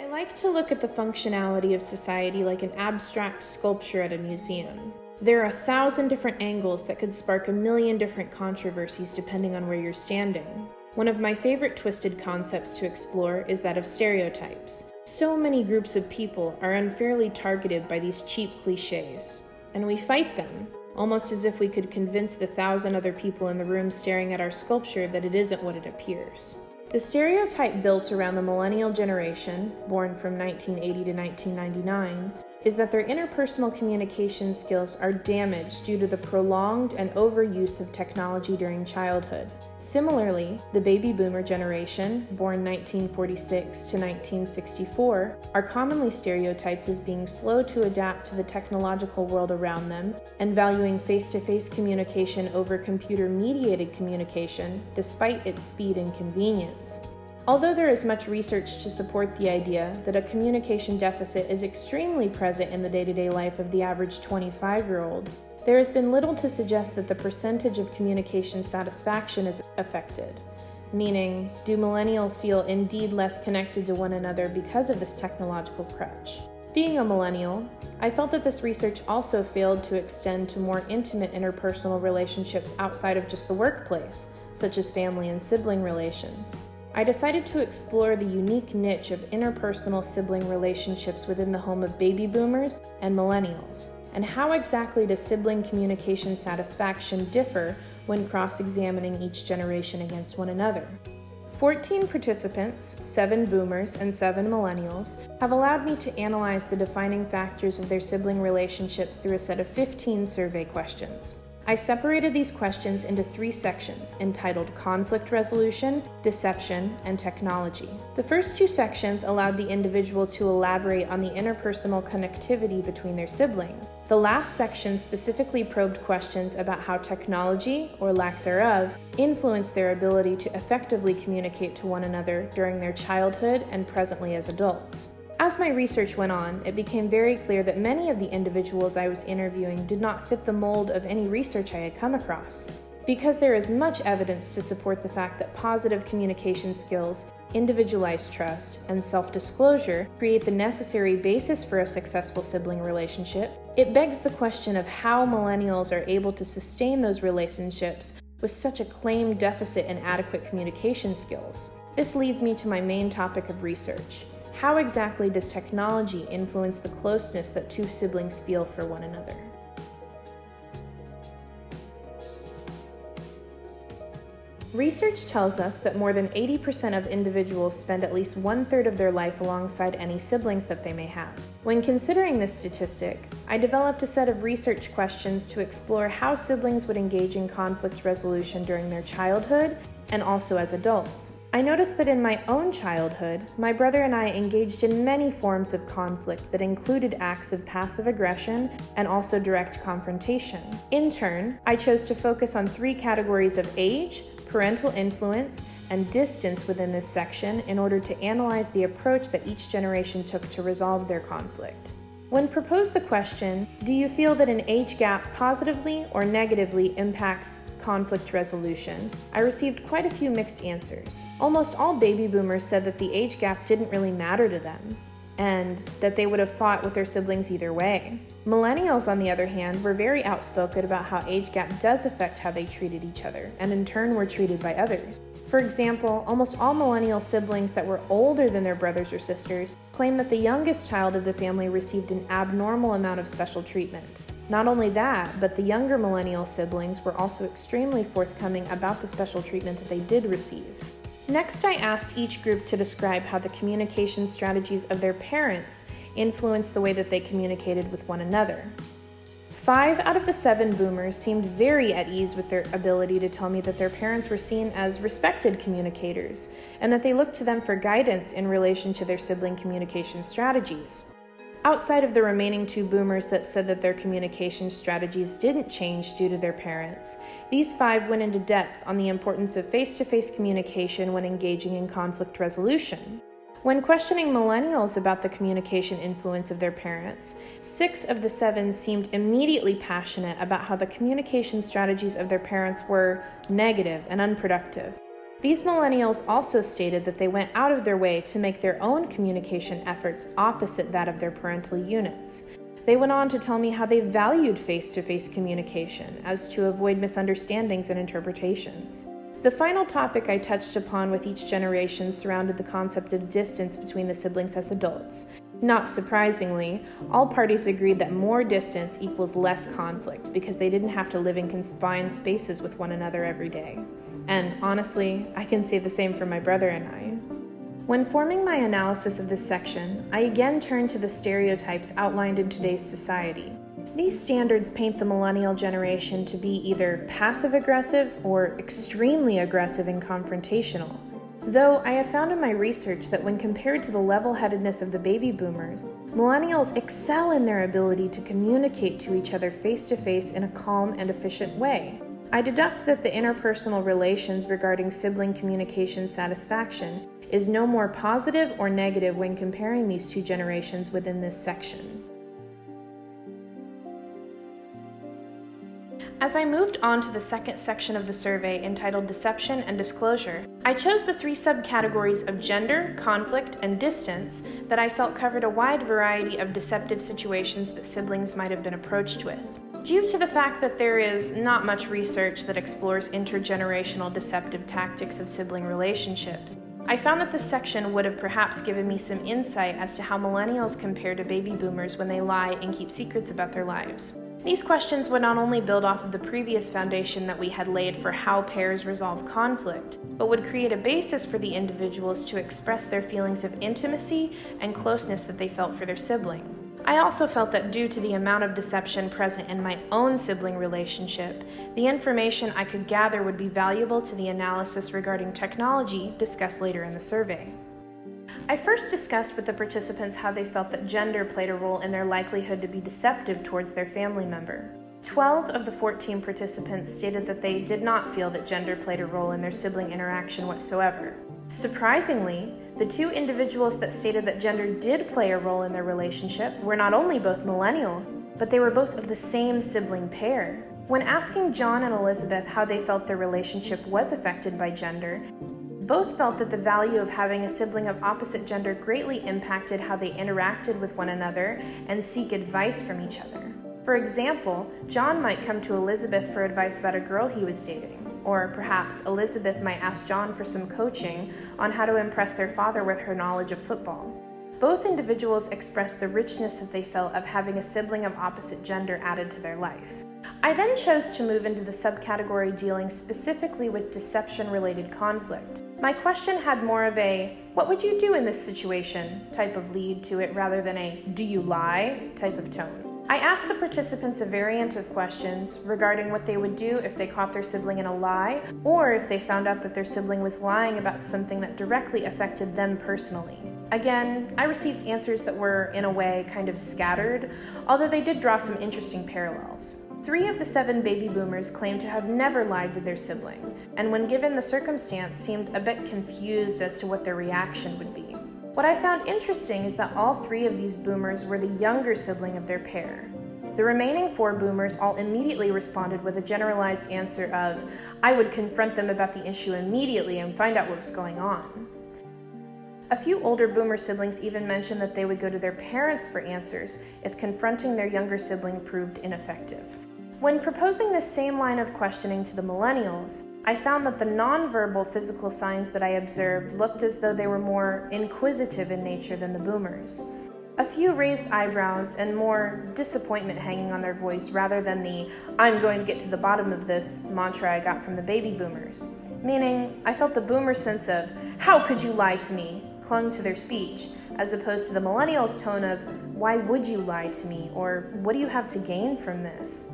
I like to look at the functionality of society like an abstract sculpture at a museum. There are 1,000 different angles that could spark a million different controversies depending on where you're standing. One of my favorite twisted concepts to explore is that of stereotypes. So many groups of people are unfairly targeted by these cheap cliches, and we fight them, almost as if we could convince the 1,000 other people in the room staring at our sculpture that it isn't what it appears. The stereotype built around the millennial generation, born from 1980 to 1999, is that their interpersonal communication skills are damaged due to the prolonged and overuse of technology during childhood. Similarly, the baby boomer generation, born 1946 to 1964, are commonly stereotyped as being slow to adapt to the technological world around them and valuing face-to-face communication over computer-mediated communication, despite its speed and convenience. Although there is much research to support the idea that a communication deficit is extremely present in the day-to-day life of the average 25-year-old, there has been little to suggest that the percentage of communication satisfaction is affected. Meaning, do millennials feel indeed less connected to one another because of this technological crutch? Being a millennial, I felt that this research also failed to extend to more intimate interpersonal relationships outside of just the workplace, such as family and sibling relations. I decided to explore the unique niche of interpersonal sibling relationships within the home of baby boomers and millennials, and how exactly does sibling communication satisfaction differ when cross-examining each generation against one another. 14 participants, 7 boomers and 7 millennials, have allowed me to analyze the defining factors of their sibling relationships through a set of 15 survey questions. I separated these questions into 3 sections entitled Conflict Resolution, Deception, and Technology. The first 2 sections allowed the individual to elaborate on the interpersonal connectivity between their siblings. The last section specifically probed questions about how technology, or lack thereof, influenced their ability to effectively communicate to one another during their childhood and presently as adults. As my research went on, it became very clear that many of the individuals I was interviewing did not fit the mold of any research I had come across. Because there is much evidence to support the fact that positive communication skills, individualized trust, and self-disclosure create the necessary basis for a successful sibling relationship, it begs the question of how millennials are able to sustain those relationships with such a claimed deficit in adequate communication skills. This leads me to my main topic of research. How exactly does technology influence the closeness that 2 siblings feel for one another? Research tells us that more than 80% of individuals spend at least 1/3 of their life alongside any siblings that they may have. When considering this statistic, I developed a set of research questions to explore how siblings would engage in conflict resolution during their childhood and also as adults. I noticed that in my own childhood, my brother and I engaged in many forms of conflict that included acts of passive aggression and also direct confrontation. In turn, I chose to focus on 3 categories of age, parental influence, and distance within this section in order to analyze the approach that each generation took to resolve their conflict. When proposed the question, do you feel that an age gap positively or negatively impacts conflict resolution, I received quite a few mixed answers. Almost all baby boomers said that the age gap didn't really matter to them, and that they would have fought with their siblings either way. Millennials, on the other hand, were very outspoken about how age gap does affect how they treated each other, and in turn were treated by others. For example, almost all millennial siblings that were older than their brothers or sisters claim that the youngest child of the family received an abnormal amount of special treatment. Not only that, but the younger millennial siblings were also extremely forthcoming about the special treatment that they did receive. Next, I asked each group to describe how the communication strategies of their parents influenced the way that they communicated with one another. 5 out of the 7 boomers seemed very at ease with their ability to tell me that their parents were seen as respected communicators, and that they looked to them for guidance in relation to their sibling communication strategies. Outside of the remaining 2 boomers that said that their communication strategies didn't change due to their parents, these 5 went into depth on the importance of face-to-face communication when engaging in conflict resolution. When questioning millennials about the communication influence of their parents, 6 of the 7 seemed immediately passionate about how the communication strategies of their parents were negative and unproductive. These millennials also stated that they went out of their way to make their own communication efforts opposite that of their parental units. They went on to tell me how they valued face-to-face communication as to avoid misunderstandings and interpretations. The final topic I touched upon with each generation surrounded the concept of distance between the siblings as adults. Not surprisingly, all parties agreed that more distance equals less conflict because they didn't have to live in confined spaces with one another every day. And honestly, I can say the same for my brother and I. When forming my analysis of this section, I again turned to the stereotypes outlined in today's society. These standards paint the millennial generation to be either passive-aggressive or extremely aggressive and confrontational. Though I have found in my research that when compared to the level-headedness of the baby boomers, millennials excel in their ability to communicate to each other face-to-face in a calm and efficient way. I deduct that the interpersonal relations regarding sibling communication satisfaction is no more positive or negative when comparing these two generations within this section. As I moved on to the second section of the survey entitled Deception and Disclosure, I chose the three subcategories of gender, conflict, and distance that I felt covered a wide variety of deceptive situations that siblings might have been approached with. Due to the fact that there is not much research that explores intergenerational deceptive tactics of sibling relationships, I found that this section would have perhaps given me some insight as to how millennials compare to baby boomers when they lie and keep secrets about their lives. These questions would not only build off of the previous foundation that we had laid for how pairs resolve conflict, but would create a basis for the individuals to express their feelings of intimacy and closeness that they felt for their sibling. I also felt that due to the amount of deception present in my own sibling relationship, the information I could gather would be valuable to the analysis regarding technology discussed later in the survey. I first discussed with the participants how they felt that gender played a role in their likelihood to be deceptive towards their family member. 12 of the 14 participants stated that they did not feel that gender played a role in their sibling interaction whatsoever. Surprisingly, the two individuals that stated that gender did play a role in their relationship were not only both millennials, but they were both of the same sibling pair. When asking John and Elizabeth how they felt their relationship was affected by gender, both felt that the value of having a sibling of opposite gender greatly impacted how they interacted with one another and seek advice from each other. For example, John might come to Elizabeth for advice about a girl he was dating, or perhaps Elizabeth might ask John for some coaching on how to impress their father with her knowledge of football. Both individuals expressed the richness that they felt of having a sibling of opposite gender added to their life. I then chose to move into the subcategory dealing specifically with deception-related conflict. My question had more of a, "what would you do in this situation?" type of lead to it rather than a, "do you lie?" type of tone. I asked the participants a variant of questions regarding what they would do if they caught their sibling in a lie, or if they found out that their sibling was lying about something that directly affected them personally. Again, I received answers that were, in a way, kind of scattered, although they did draw some interesting parallels. 3 of the 7 baby boomers claimed to have never lied to their sibling, and when given the circumstance, seemed a bit confused as to what their reaction would be. What I found interesting is that all 3 of these boomers were the younger sibling of their pair. The remaining 4 boomers all immediately responded with a generalized answer of, "I would confront them about the issue immediately and find out what was going on." A few older boomer siblings even mentioned that they would go to their parents for answers if confronting their younger sibling proved ineffective. When proposing this same line of questioning to the millennials, I found that the nonverbal physical signs that I observed looked as though they were more inquisitive in nature than the boomers. A few raised eyebrows and more disappointment hanging on their voice rather than the "I'm going to get to the bottom of this" mantra I got from the baby boomers. Meaning, I felt the boomer sense of "how could you lie to me?" clung to their speech, as opposed to the millennials' tone of "why would you lie to me?" or "what do you have to gain from this?"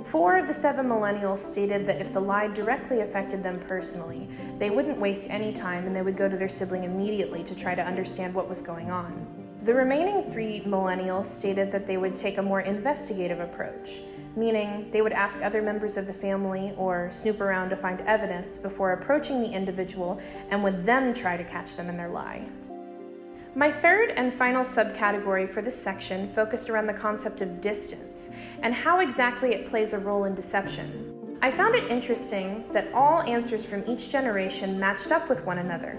4 of the 7 millennials stated that if the lie directly affected them personally, they wouldn't waste any time and they would go to their sibling immediately to try to understand what was going on. The remaining 3 millennials stated that they would take a more investigative approach, meaning they would ask other members of the family or snoop around to find evidence before approaching the individual and would then try to catch them in their lie. My third and final subcategory for this section focused around the concept of distance and how exactly it plays a role in deception. I found it interesting that all answers from each generation matched up with one another.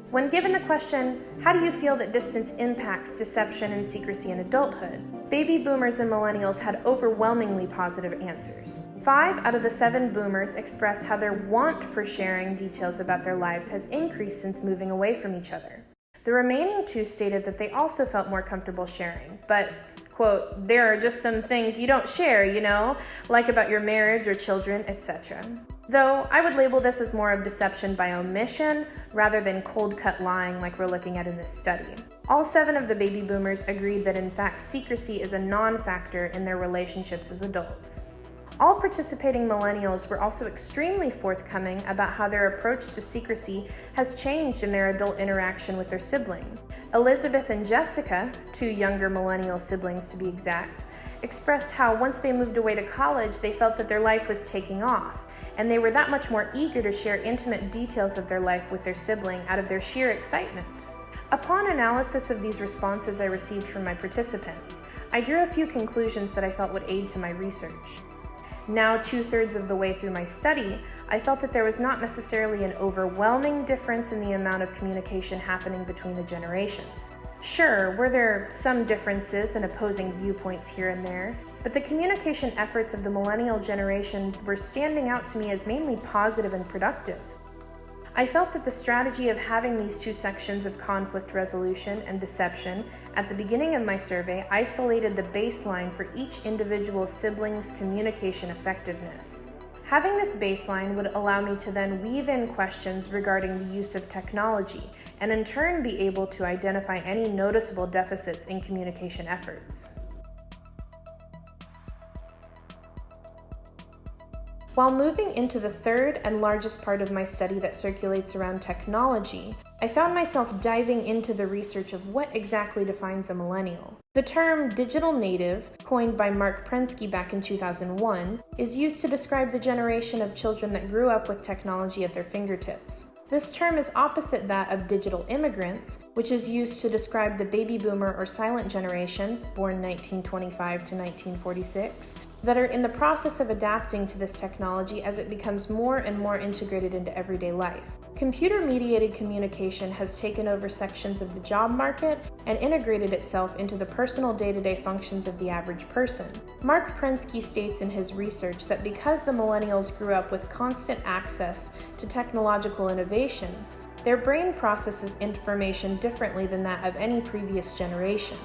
When given the question, how do you feel that distance impacts deception and secrecy in adulthood? Baby boomers and millennials had overwhelmingly positive answers. 5 out of the 7 boomers expressed how their want for sharing details about their lives has increased since moving away from each other. The remaining 2 stated that they also felt more comfortable sharing, but, quote, there are just some things you don't share, like about your marriage or children, etc. Though I would label this as more of deception by omission rather than cold-cut lying like we're looking at in this study. All 7 of the baby boomers agreed that in fact secrecy is a non-factor in their relationships as adults. All participating millennials were also extremely forthcoming about how their approach to secrecy has changed in their adult interaction with their sibling. Elizabeth and Jessica, 2 younger millennial siblings to be exact, expressed how once they moved away to college, they felt that their life was taking off, and they were that much more eager to share intimate details of their life with their sibling out of their sheer excitement. Upon analysis of these responses I received from my participants, I drew a few conclusions that I felt would aid to my research. Now 2/3 of the way through my study, I felt that there was not necessarily an overwhelming difference in the amount of communication happening between the generations. Sure, were there some differences and opposing viewpoints here and there, but the communication efforts of the millennial generation were standing out to me as mainly positive and productive. I felt that the strategy of having these 2 sections of conflict resolution and deception at the beginning of my survey isolated the baseline for each individual sibling's communication effectiveness. Having this baseline would allow me to then weave in questions regarding the use of technology and in turn be able to identify any noticeable deficits in communication efforts. While moving into the 3rd and largest part of my study that circulates around technology, I found myself diving into the research of what exactly defines a millennial. The term digital native, coined by Mark Prensky back in 2001, is used to describe the generation of children that grew up with technology at their fingertips. This term is opposite that of digital immigrants, which is used to describe the baby boomer or silent generation, born 1925 to 1946, that are in the process of adapting to this technology as it becomes more and more integrated into everyday life. Computer-mediated communication has taken over sections of the job market and integrated itself into the personal day-to-day functions of the average person. Mark Prensky states in his research that because the millennials grew up with constant access to technological innovations, their brain processes information differently than that of any previous generation.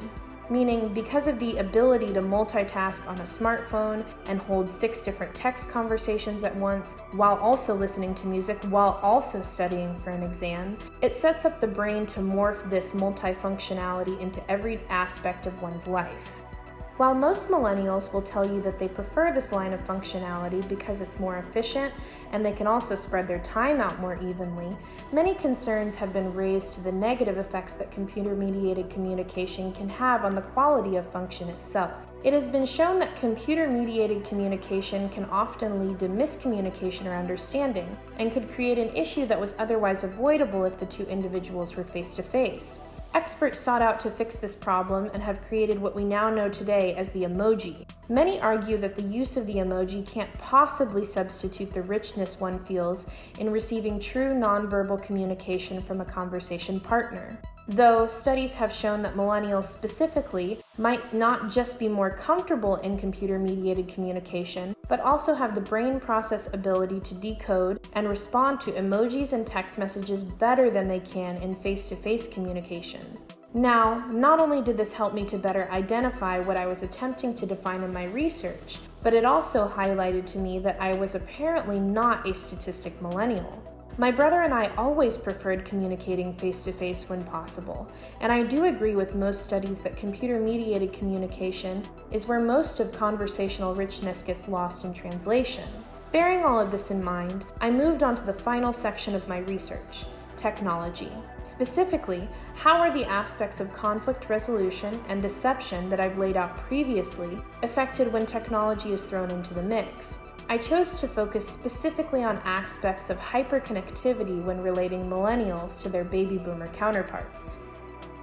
Meaning, because of the ability to multitask on a smartphone and hold 6 different text conversations at once, while also listening to music, while also studying for an exam, it sets up the brain to morph this multifunctionality into every aspect of one's life. While most millennials will tell you that they prefer this line of functionality because it's more efficient and they can also spread their time out more evenly, many concerns have been raised to the negative effects that computer-mediated communication can have on the quality of function itself. It has been shown that computer-mediated communication can often lead to miscommunication or understanding, and could create an issue that was otherwise avoidable if the 2 individuals were face-to-face. Experts sought out to fix this problem and have created what we now know today as the emoji. Many argue that the use of the emoji can't possibly substitute the richness one feels in receiving true nonverbal communication from a conversation partner. Though studies have shown that millennials specifically might not just be more comfortable in computer-mediated communication, but also have the brain process ability to decode and respond to emojis and text messages better than they can in face-to-face communication. Now, not only did this help me to better identify what I was attempting to define in my research, but it also highlighted to me that I was apparently not a statistic millennial. My brother and I always preferred communicating face-to-face when possible, and I do agree with most studies that computer-mediated communication is where most of conversational richness gets lost in translation. Bearing all of this in mind, I moved on to the final section of my research: technology. Specifically, how are the aspects of conflict resolution and deception that I've laid out previously affected when technology is thrown into the mix? I chose to focus specifically on aspects of hyperconnectivity when relating millennials to their baby boomer counterparts.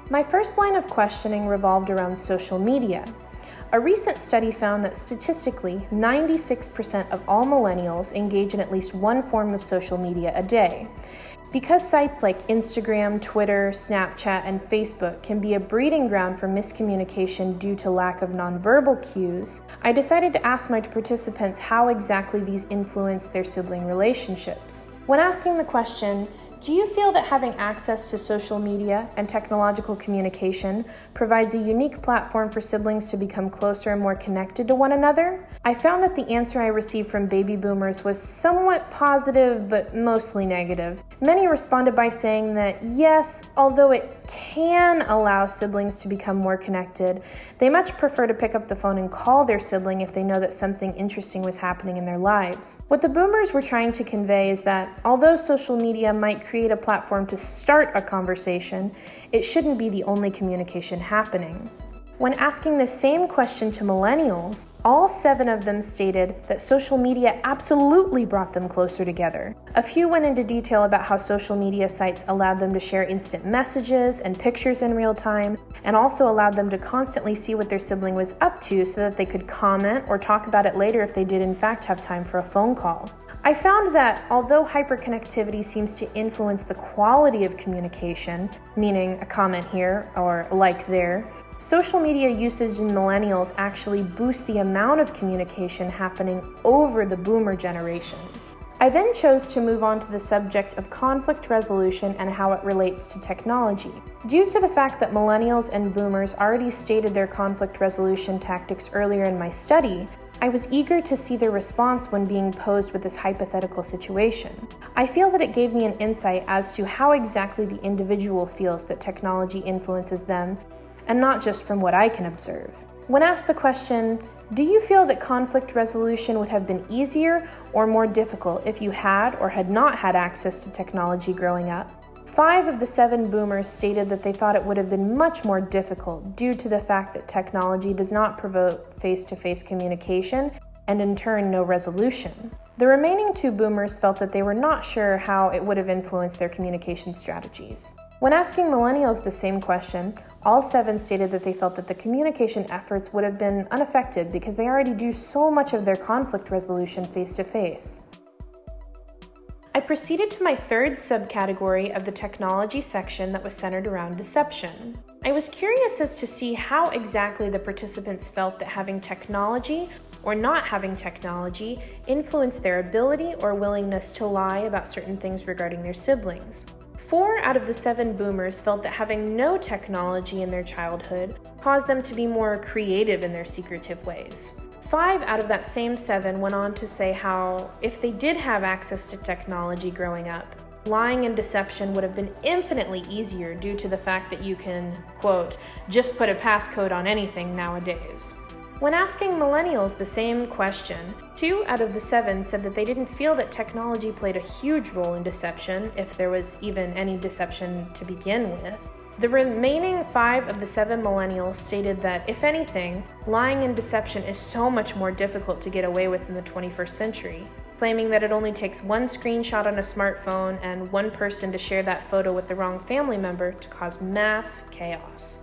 My first line of questioning revolved around social media. A recent study found that statistically, 96% of all millennials engage in at least one form of social media a day. Because sites like Instagram, Twitter, Snapchat, and Facebook can be a breeding ground for miscommunication due to lack of nonverbal cues, I decided to ask my participants how exactly these influence their sibling relationships. When asking the question, do you feel that having access to social media and technological communication provides a unique platform for siblings to become closer and more connected to one another? I found that the answer I received from baby boomers was somewhat positive, but mostly negative. Many responded by saying that yes, although it can allow siblings to become more connected, they much prefer to pick up the phone and call their sibling if they know that something interesting was happening in their lives. What the boomers were trying to convey is that although social media might create a platform to start a conversation, it shouldn't be the only communication happening. When asking the same question to millennials, all 7 of them stated that social media absolutely brought them closer together. A few went into detail about how social media sites allowed them to share instant messages and pictures in real time, and also allowed them to constantly see what their sibling was up to so that they could comment or talk about it later if they did in fact have time for a phone call. I found that although hyperconnectivity seems to influence the quality of communication, meaning a comment here or a like there, social media usage in millennials actually boosts the amount of communication happening over the boomer generation. I then chose to move on to the subject of conflict resolution and how it relates to technology. Due to the fact that millennials and boomers already stated their conflict resolution tactics earlier in my study, I was eager to see their response when being posed with this hypothetical situation. I feel that it gave me an insight as to how exactly the individual feels that technology influences them, and not just from what I can observe. When asked the question, do you feel that conflict resolution would have been easier or more difficult if you had or had not had access to technology growing up? 5 of the 7 boomers stated that they thought it would have been much more difficult due to the fact that technology does not promote face-to-face communication and in turn no resolution. The remaining 2 boomers felt that they were not sure how it would have influenced their communication strategies. When asking millennials the same question, all 7 stated that they felt that the communication efforts would have been unaffected because they already do so much of their conflict resolution face-to-face. I proceeded to my 3rd subcategory of the technology section that was centered around deception. I was curious as to see how exactly the participants felt that having technology or not having technology influenced their ability or willingness to lie about certain things regarding their siblings. 4 out of the 7 boomers felt that having no technology in their childhood caused them to be more creative in their secretive ways. 5 out of that same 7 went on to say how, if they did have access to technology growing up, lying and deception would have been infinitely easier due to the fact that you can, quote, just put a passcode on anything nowadays. When asking millennials the same question, 2 out of the 7 said that they didn't feel that technology played a huge role in deception, if there was even any deception to begin with. The remaining 5 of the 7 millennials stated that, if anything, lying and deception is so much more difficult to get away with in the 21st century, claiming that it only takes one screenshot on a smartphone and one person to share that photo with the wrong family member to cause mass chaos.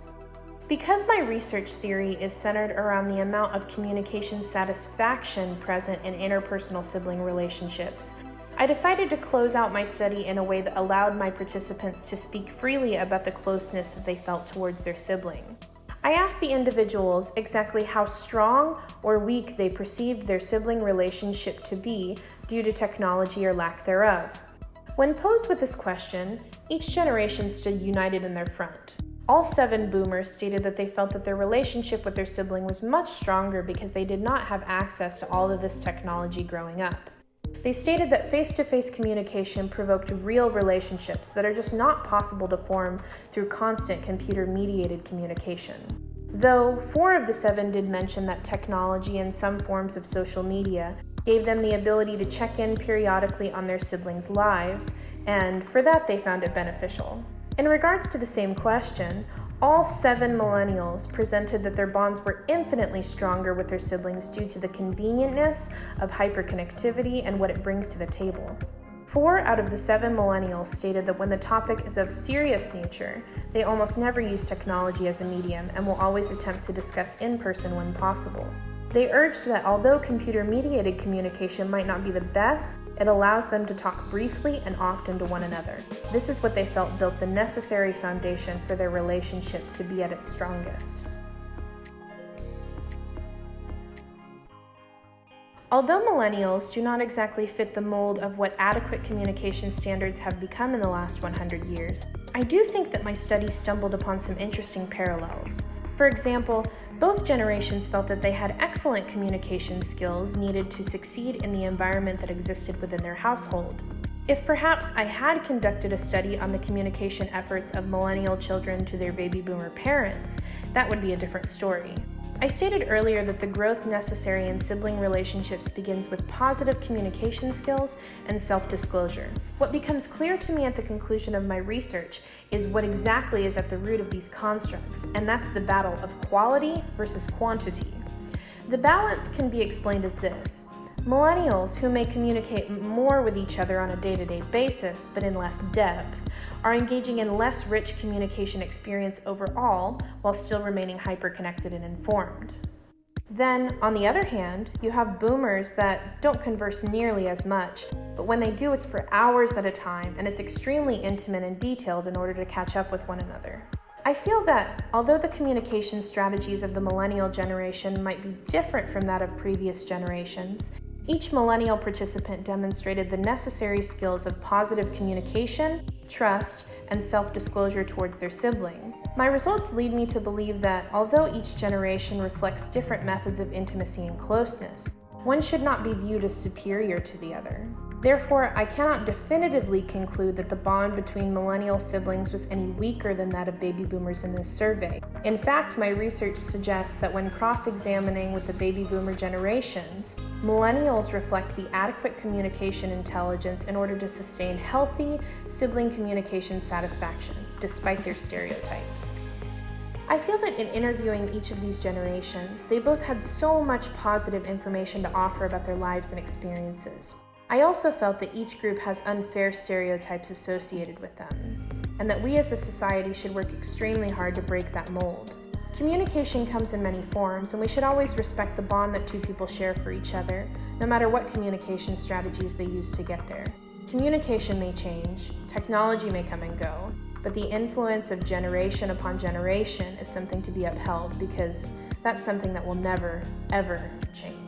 Because my research theory is centered around the amount of communication satisfaction present in interpersonal sibling relationships, I decided to close out my study in a way that allowed my participants to speak freely about the closeness that they felt towards their sibling. I asked the individuals exactly how strong or weak they perceived their sibling relationship to be due to technology or lack thereof. When posed with this question, each generation stood united in their front. All 7 boomers stated that they felt that their relationship with their sibling was much stronger because they did not have access to all of this technology growing up. They stated that face-to-face communication provoked real relationships that are just not possible to form through constant computer-mediated communication. Though 4 of the 7 did mention that technology and some forms of social media gave them the ability to check in periodically on their siblings' lives, and for that they found it beneficial. In regards to the same question, all 7 millennials presented that their bonds were infinitely stronger with their siblings due to the convenientness of hyperconnectivity and what it brings to the table. 4 out of the 7 millennials stated that when the topic is of serious nature, they almost never use technology as a medium and will always attempt to discuss in person when possible. They urged that although computer-mediated communication might not be the best, it allows them to talk briefly and often to one another. This is what they felt built the necessary foundation for their relationship to be at its strongest. Although millennials do not exactly fit the mold of what adequate communication standards have become in the last 100 years, I do think that my study stumbled upon some interesting parallels. For example, both generations felt that they had excellent communication skills needed to succeed in the environment that existed within their household. If perhaps I had conducted a study on the communication efforts of millennial children to their baby boomer parents, that would be a different story. I stated earlier that the growth necessary in sibling relationships begins with positive communication skills and self-disclosure. What becomes clear to me at the conclusion of my research is what exactly is at the root of these constructs, and that's the battle of quality versus quantity. The balance can be explained as this. Millennials, who may communicate more with each other on a day-to-day basis, but in less depth, are engaging in less rich communication experience overall while still remaining hyper-connected and informed. Then, on the other hand, you have boomers that don't converse nearly as much, but when they do, it's for hours at a time, and it's extremely intimate and detailed in order to catch up with one another. I feel that, although the communication strategies of the millennial generation might be different from that of previous generations, each millennial participant demonstrated the necessary skills of positive communication, trust, and self-disclosure towards their sibling. My results lead me to believe that, although each generation reflects different methods of intimacy and closeness, one should not be viewed as superior to the other. Therefore, I cannot definitively conclude that the bond between millennial siblings was any weaker than that of baby boomers in this survey. In fact, my research suggests that when cross-examining with the baby boomer generations, millennials reflect the adequate communication intelligence in order to sustain healthy sibling communication satisfaction, despite their stereotypes. I feel that in interviewing each of these generations, they both had so much positive information to offer about their lives and experiences. I also felt that each group has unfair stereotypes associated with them, and that we as a society should work extremely hard to break that mold. Communication comes in many forms, and we should always respect the bond that two people share for each other, no matter what communication strategies they use to get there. Communication may change, technology may come and go, but the influence of generation upon generation is something to be upheld because that's something that will never, ever change.